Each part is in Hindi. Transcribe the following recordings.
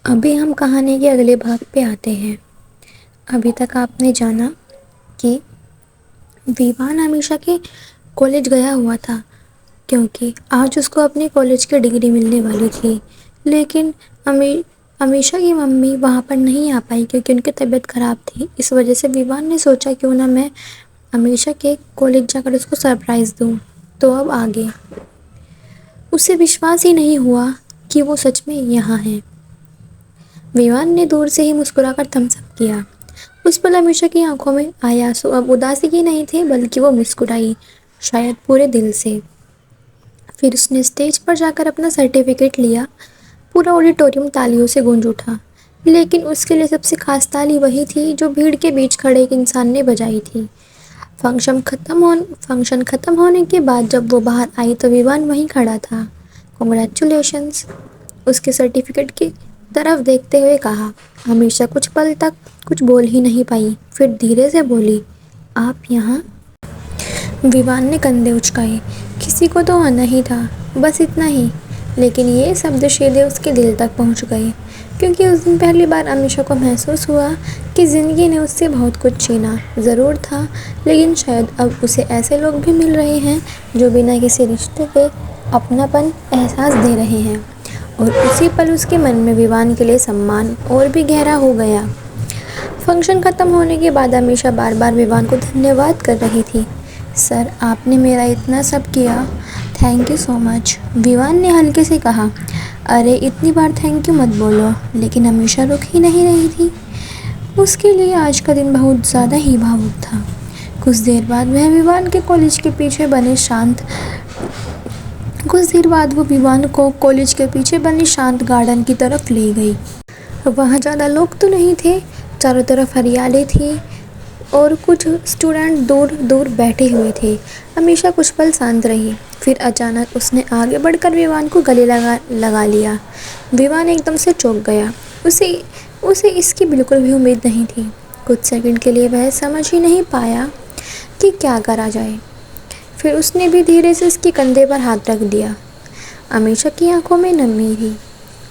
अभी हम कहानी के अगले भाग पे आते हैं। अभी तक आपने जाना कि विवान हमेशा के कॉलेज गया हुआ था क्योंकि आज उसको अपनी कॉलेज की डिग्री मिलने वाली थी। लेकिन अमीशा की मम्मी वहाँ पर नहीं आ पाई क्योंकि उनकी तबीयत ख़राब थी। इस वजह से विवान ने सोचा क्यों ना मैं अमीशा के कॉलेज जाकर उसको सरप्राइज़ दूँ। तो अब आगे उसे विश्वास ही नहीं हुआ कि वो सच में यहाँ है। विवान ने दूर से ही मुस्कुराकर थम्स अप किया। उस पल अमीशा की आंखों में आए आंसू अब उदासी की नहीं थे बल्कि वो मुस्कुराई, शायद पूरे दिल से। फिर उसने स्टेज पर जाकर अपना सर्टिफिकेट लिया। पूरा ऑडिटोरियम तालियों से गूंज उठा, लेकिन उसके लिए सबसे खास ताली वही थी जो भीड़ के बीच खड़े एक इंसान ने बजाई थी। फंक्शन खत्म होने के बाद जब वो बाहर आई तो विवान वहीं खड़ा था। कॉन्ग्रेचुलेशंस, उसके सर्टिफिकेट की तरफ देखते हुए कहा। हमेशा कुछ पल तक कुछ बोल ही नहीं पाई, फिर धीरे से बोली, आप यहाँ? विवान ने कंधे उचकाए। किसी को तो आना ही था, बस इतना ही। लेकिन ये शब्द सीधे उसके दिल तक पहुँच गए, क्योंकि उस दिन पहली बार अमीशा को महसूस हुआ कि ज़िंदगी ने उससे बहुत कुछ छीना ज़रूर था, लेकिन शायद अब उसे ऐसे लोग भी मिल रहे हैं जो बिना किसी रिश्ते के अपनापन एहसास दे रहे हैं। और उसी पल उसके मन में विवान के लिए सम्मान और भी गहरा हो गया। फंक्शन ख़त्म होने के बाद अमीशा बार बार विवान को धन्यवाद कर रही थी। सर, आपने मेरा इतना सब किया, thank you so much, Vivaan ने हल्के से कहा। अरे इतनी बार थैंक यू मत बोलो, लेकिन अमीशा रुक ही नहीं रही थी। उसके लिए आज का दिन बहुत ज़्यादा ही भावुक था। कुछ देर बाद वह विवान के कॉलेज के पीछे बने शांत कुछ देर बाद वो विवान को कॉलेज के पीछे बने शांत गार्डन की तरफ ले गई। वहाँ ज़्यादा लोग तो नहीं थे, चारों तरफ हरियाली थी और कुछ स्टूडेंट दूर दूर बैठे हुए थे। हमेशा कुछ पल शांत रही, फिर अचानक उसने आगे बढ़कर विवान को गले लगा लिया। विवान एकदम से चौंक गया। उसे इसकी बिल्कुल भी उम्मीद नहीं थी। कुछ सेकंड के लिए वह समझ ही नहीं पाया कि क्या करा जाए। फिर उसने भी धीरे से उसके कंधे पर हाथ रख दिया। अमीशा की आंखों में नमी थी।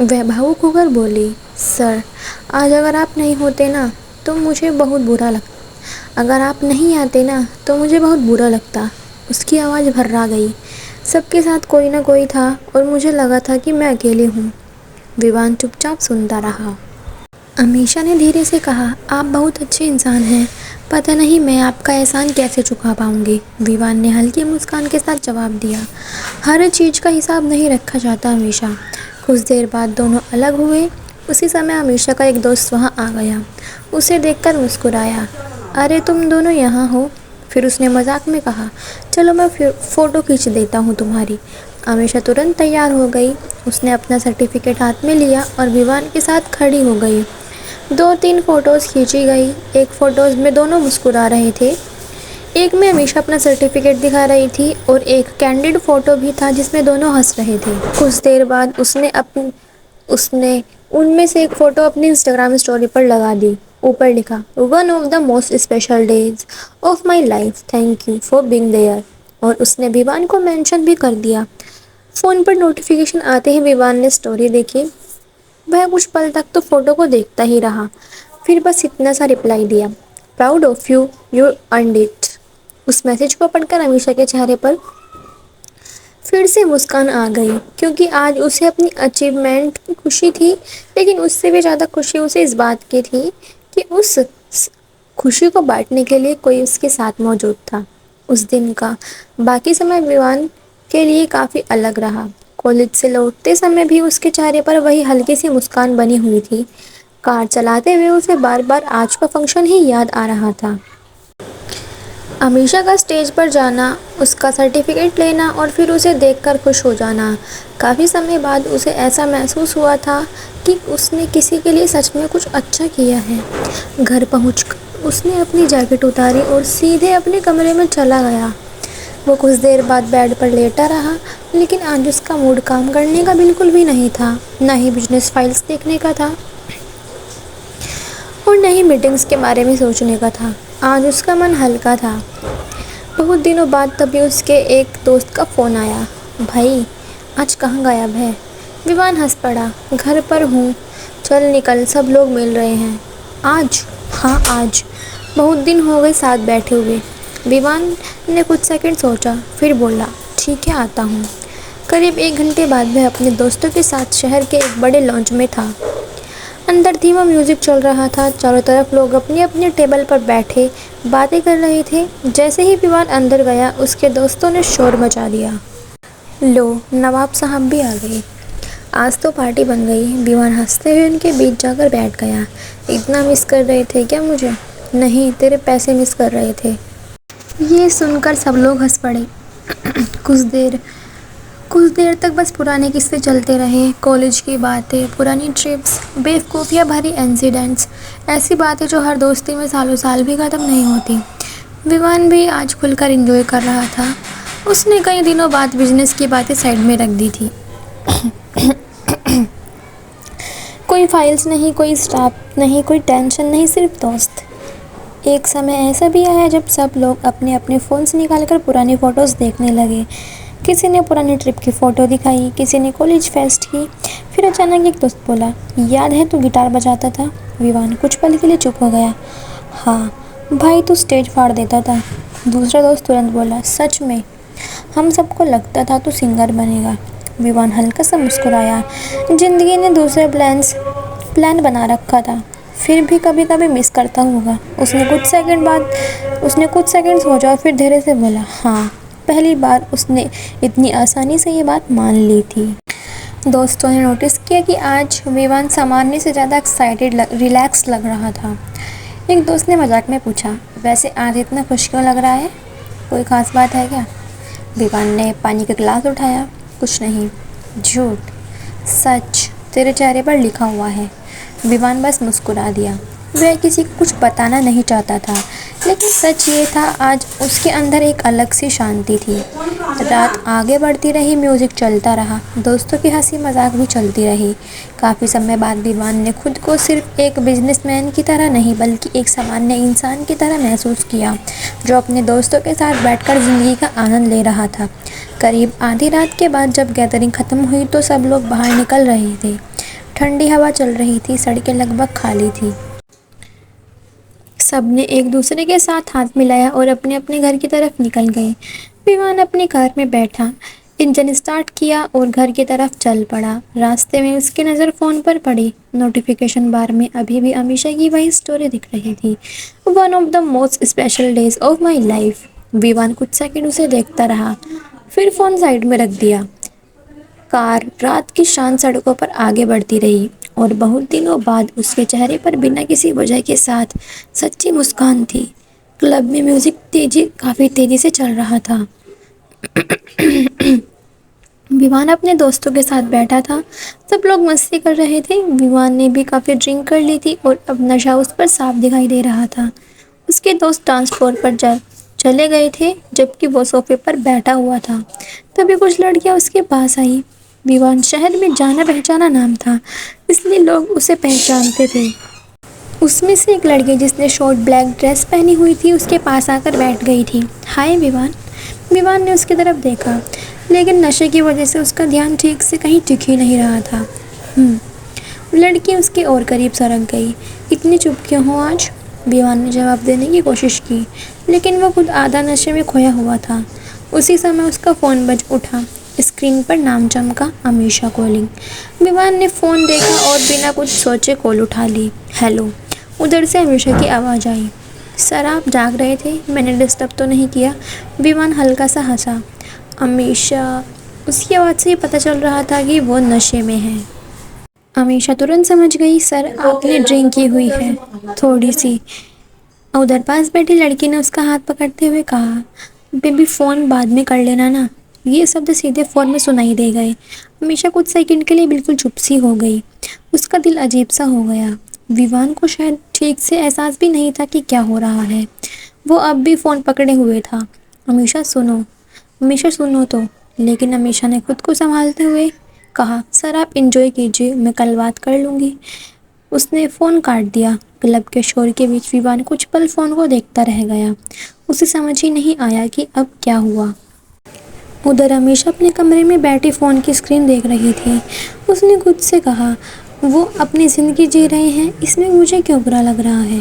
वह भावुक होकर बोली, सर, आज अगर आप नहीं होते ना तो मुझे बहुत बुरा लगता। अगर आप नहीं आते ना तो मुझे बहुत बुरा लगता। उसकी आवाज़ भर्रा गई। सबके साथ कोई ना कोई था और मुझे लगा था कि मैं अकेले हूँ। विवान चुपचाप सुनता रहा। अमीशा ने धीरे से कहा, आप बहुत अच्छे इंसान हैं, पता नहीं मैं आपका एहसान कैसे चुका पाऊंगी। विवान ने हल्की मुस्कान के साथ जवाब दिया, हर चीज़ का हिसाब नहीं रखा जाता हमेशा। कुछ देर बाद दोनों अलग हुए। उसी समय अमीशा का एक दोस्त वहाँ आ गया। उसे देखकर मुस्कुराया, अरे तुम दोनों यहाँ हो। फिर उसने मजाक में कहा, चलो मैं फिर फ़ोटो खींच देता हूँ तुम्हारी। अमीशा तुरंत तैयार हो गई। उसने अपना सर्टिफिकेट हाथ में लिया और विवान के साथ खड़ी हो गई। 2-3 फ़ोटोज़ खींची गई। एक फ़ोटोज़ में दोनों मुस्कुरा रहे थे, एक में हमेशा अपना सर्टिफिकेट दिखा रही थी और एक कैंडिड फ़ोटो भी था जिसमें दोनों हंस रहे थे। कुछ देर बाद उसने उनमें से एक फ़ोटो अपनी इंस्टाग्राम स्टोरी पर लगा दी। ऊपर लिखा, one of the most special days of my life, thank you for being there. और उसने विवान को मेंशन भी कर दिया। फ़ोन पर नोटिफिकेशन आते ही विवान ने स्टोरी देखी। वह कुछ पल तक तो फ़ोटो को देखता ही रहा, फिर बस इतना सा रिप्लाई दिया, proud of you, you earned it. उस मैसेज को पढ़कर अमीशा के चेहरे पर फिर से मुस्कान आ गई, क्योंकि आज उसे अपनी अचीवमेंट की खुशी थी, लेकिन उससे भी ज़्यादा खुशी उसे इस बात की थी कि उस खुशी को बांटने के लिए कोई उसके साथ मौजूद था। उस दिन का बाकी समय विवान के लिए काफ़ी अलग रहा। कॉलेज से लौटते समय भी उसके चेहरे पर वही हल्की सी मुस्कान बनी हुई थी। कार चलाते हुए उसे बार बार आज का फंक्शन ही याद आ रहा था। अमीशा का स्टेज पर जाना, उसका सर्टिफिकेट लेना और फिर उसे देखकर खुश हो जाना। काफ़ी समय बाद उसे ऐसा महसूस हुआ था कि उसने किसी के लिए सच में कुछ अच्छा किया है। घर पहुंचकर उसने अपनी जैकेट उतारी और सीधे अपने कमरे में चला गया। वो कुछ देर बाद बेड पर लेटा रहा, लेकिन आज उसका मूड काम करने का बिल्कुल भी नहीं था। ना ही बिजनेस फाइल्स देखने का था और न ही मीटिंग्स के बारे में सोचने का था। आज उसका मन हल्का था। बहुत दिनों बाद तभी उसके एक दोस्त का फ़ोन आया। भाई, आज कहाँ गायब है? विवान हंस पड़ा। घर पर हूँ, चल निकल, सब लोग मिल रहे हैं। आज? हाँ आज। बहुत दिन हो गए साथ बैठे हुए। विवान ने कुछ सेकंड सोचा, फिर बोला, ठीक है आता हूँ। करीब 1 घंटे बाद वह अपने दोस्तों के साथ शहर के एक बड़े लॉन्च में था। अंदर धीमा म्यूजिक चल रहा था। चारों तरफ लोग अपनी अपनी टेबल पर बैठे बातें कर रहे थे। जैसे ही विवान अंदर गया, उसके दोस्तों ने शोर मचा दिया। लो, नवाब साहब भी आ गए। आज तो पार्टी बन गई। विवान हंसते हुए उनके बीच जाकर बैठ गया। इतना मिस कर रहे थे क्या मुझे? नहीं, तेरे पैसे मिस कर रहे थे। ये सुनकर सब लोग हंस पड़े। कुछ देर कुछ देर तक बस पुराने किस्से चलते रहे। कॉलेज की बातें, पुरानी ट्रिप्स, बेवकूफ़ियाँ भरी इंसिडेंट्स, ऐसी बातें जो हर दोस्ती में सालों साल भी ख़त्म नहीं होती। विवान भी आज खुलकर एंजॉय कर रहा था। उसने कई दिनों बाद बिजनेस की बातें साइड में रख दी थी। कोई फाइल्स नहीं, कोई स्टाफ नहीं, कोई टेंशन नहीं, सिर्फ दोस्त। एक समय ऐसा भी आया जब सब लोग अपने अपने फ़ोन्स निकालकर पुरानी फ़ोटोज़ देखने लगे। किसी ने पुरानी ट्रिप की फ़ोटो दिखाई, किसी ने कॉलेज फेस्ट की। फिर अचानक एक दोस्त बोला, याद है तू गिटार बजाता था? विवान कुछ पल के लिए चुप हो गया। हाँ भाई, तू स्टेज फाड़ देता था। दूसरा दोस्त तुरंत बोला, सच में? हम सबको लगता था तू सिंगर बनेगा। विवान हल्का सा मुस्कुराया। ज़िंदगी ने दूसरे प्लान बना रखा था। फिर भी कभी कभी मिस करता होगा। उसने कुछ सेकंड सोचा, फिर धीरे से बोला, हाँ पहली बार उसने इतनी आसानी से ये बात मान ली थी। दोस्तों ने नोटिस किया कि आज विवान सामान्य से ज़्यादा एक्साइटेड रिलैक्स लग रहा था। एक दोस्त ने मजाक में पूछा, वैसे आज इतना खुश क्यों लग रहा है? कोई ख़ास बात है क्या? विवान ने पानी का गिलास उठाया। कुछ नहीं। झूठ। सच, तेरे चेहरे पर लिखा हुआ है। विवान बस मुस्कुरा दिया। वह किसी को कुछ बताना नहीं चाहता था, लेकिन सच ये था, आज उसके अंदर एक अलग सी शांति थी। रात आगे बढ़ती रही, म्यूज़िक चलता रहा, दोस्तों की हंसी मजाक भी चलती रही। काफ़ी समय बाद विवान ने खुद को सिर्फ एक बिजनेसमैन की तरह नहीं, बल्कि एक सामान्य इंसान की तरह महसूस किया, जो अपने दोस्तों के साथ बैठकर ज़िंदगी का आनंद ले रहा था। करीब आधी रात के बाद जब गैदरिंग ख़त्म हुई तो सब लोग बाहर निकल रहे थे। ठंडी हवा चल रही थी, सड़कें लगभग खाली थी। सबने एक दूसरे के साथ हाथ मिलाया और अपने अपने घर की तरफ निकल गए। विवान अपनी कार में बैठा, इंजन स्टार्ट किया और घर की तरफ चल पड़ा। रास्ते में उसकी नज़र फ़ोन पर पड़ी। नोटिफिकेशन बार में अभी भी अमीशा की वही स्टोरी दिख रही थी, one of the most special days of my life. Vivaan कुछ सेकंड उसे देखता रहा, फिर फ़ोन साइड में रख दिया। कार रात की शांत सड़कों पर आगे बढ़ती रही और बहुत दिनों बाद उसके चेहरे पर बिना किसी वजह के साथ सच्ची मुस्कान थी। क्लब में म्यूजिक काफ़ी तेज़ी से चल रहा था। विवान अपने दोस्तों के साथ बैठा था। सब लोग मस्ती कर रहे थे। विवान ने भी काफ़ी ड्रिंक कर ली थी और अब नशा उस पर साफ दिखाई दे रहा था। उसके दोस्त डांस फ्लोर पर चले गए थे, जबकि वो सोफे पर बैठा हुआ था। तभी कुछ लड़कियां उसके पास आई। विवान शहर में जाना पहचाना नाम था, इसलिए लोग उसे पहचानते थे। उसमें से एक लड़की जिसने शॉर्ट ब्लैक ड्रेस पहनी हुई थी, उसके पास आकर बैठ गई थी। हाय विवान। विवान ने उसकी तरफ देखा, लेकिन नशे की वजह से उसका ध्यान ठीक से कहीं टिक ही नहीं रहा था। लड़की उसके और करीब सरक गई। इतनी चुप क्यों हो आज? विवान ने जवाब देने की कोशिश की, लेकिन वो खुद आधा नशे में खोया हुआ था। उसी समय उसका फ़ोन बज उठा। स्क्रीन पर नाम चमका, अमीशा कॉलिंग। विवान ने फ़ोन देखा और बिना कुछ सोचे कॉल उठा ली। हेलो। उधर से अमीशा की आवाज़ आई। सर आप जाग रहे थे? मैंने डिस्टर्ब तो नहीं किया? विवान हल्का सा हंसा। अमीशा। उसकी आवाज़ से ही पता चल रहा था कि वो नशे में है। अमीशा तुरंत समझ गई, सर आपने ड्रिंक की हुई है थोड़ी सी। उधर पास बैठी लड़की ने उसका हाथ पकड़ते हुए कहा, बेबी फ़ोन बाद में कर लेना ना। ये शब्द सीधे फ़ोन में सुनाई दे गए। अमीशा कुछ सेकंड के लिए बिल्कुल चुप सी हो गई। उसका दिल अजीब सा हो गया। विवान को शायद ठीक से एहसास भी नहीं था कि क्या हो रहा है। वो अब भी फ़ोन पकड़े हुए था। अमीशा सुनो तो। लेकिन अमीशा ने खुद को संभालते हुए कहा, सर आप इंजॉय कीजिए, मैं कल बात कर लूँगी। उसने फ़ोन काट दिया। क्लब के शोर के बीच विवान कुछ पल फ़ोन को देखता रह गया। उसे समझ ही नहीं आया कि अब क्या हुआ। उधर अमीशा अपने कमरे में बैठी फ़ोन की स्क्रीन देख रही थी। उसने खुद से कहा, वो अपनी ज़िंदगी जी रहे हैं, इसमें मुझे क्यों बुरा लग रहा है।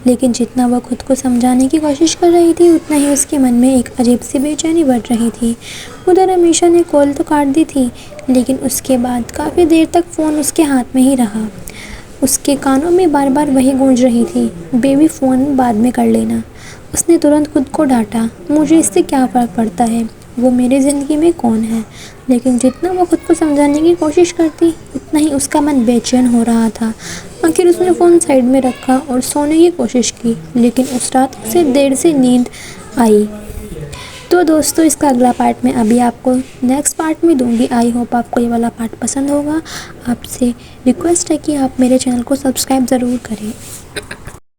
लेकिन जितना वह खुद को समझाने की कोशिश कर रही थी, उतना ही उसके मन में एक अजीब सी बेचैनी बढ़ रही थी। उधर अमीशा ने कॉल तो काट दी थी, लेकिन उसके बाद काफ़ी देर तक फ़ोन उसके हाथ में ही रहा। उसके कानों में बार बार वही गूंज रही थी, बेबी फ़ोन बाद में कर लेना। उसने तुरंत खुद को डांटा, मुझे इससे क्या फ़र्क पड़ता है, वो मेरी ज़िंदगी में कौन है। लेकिन जितना वो खुद को समझाने की कोशिश करती, उतना ही उसका मन बेचैन हो रहा था। आखिर उसने फ़ोन साइड में रखा और सोने की कोशिश की, लेकिन उस रात उसे देर से नींद आई। तो दोस्तों, इसका अगला पार्ट मैं अभी आपको नेक्स्ट पार्ट में दूंगी। आई होप आपको ये वाला पार्ट पसंद होगा। आपसे रिक्वेस्ट है कि आप मेरे चैनल को सब्सक्राइब ज़रूर करें।